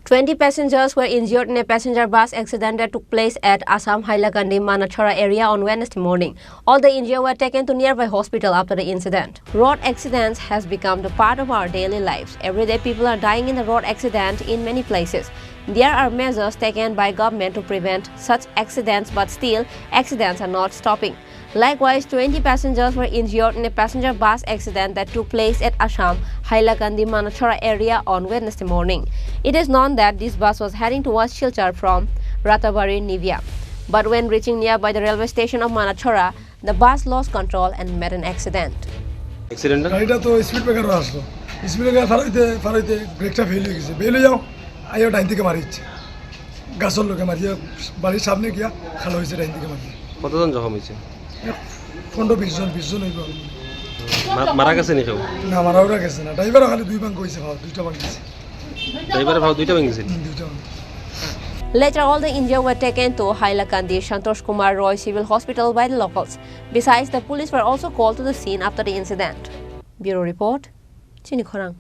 20 passengers were injured in a passenger bus accident that took place at Assam Hailakandi Manachara area on Wednesday morning. All the injured were taken to nearby hospital after the incident. Road accidents has become the part of our daily lives. Every day people are dying in the road accident in many places. There are measures taken by government to prevent such accidents, but still accidents are not stopping. Likewise, 20 passengers were injured in a passenger bus accident that took place at Assam Hailakandi Manachara area on Wednesday morning. It is known that this bus was heading towards Silchar from Ratabari, Nivia. But when reaching nearby the railway station of Manachara, the bus lost control and met an accident. Accident? Speed breaker আসলো speed breaker ফারাইতে ব্রেকটা fail হয়ে গেছে বেলে যাও আইও ডাইন থেকে মারিছে গাছর লোকে মারিয়ে বাড়ির সামনে গিয়া খালো হয়েছে ডাইন থেকে মারিয়ে কতজন জখম হয়েছে 15-20 জন হইব মারা গেছে নি কেউ না মারাও গেছে না ড্রাইভারও খালি দুই ভাঙ কইছে দুইটা ভাঙ গেছে ড্রাইভারের ভাও দুইটা ভাঙ গেছে Later, all the injured were taken to Hailakandi Santosh Kumar Roy Civil Hospital by the locals. Besides, the police were also called to the scene after the incident. Bureau Report, Chini Khorang.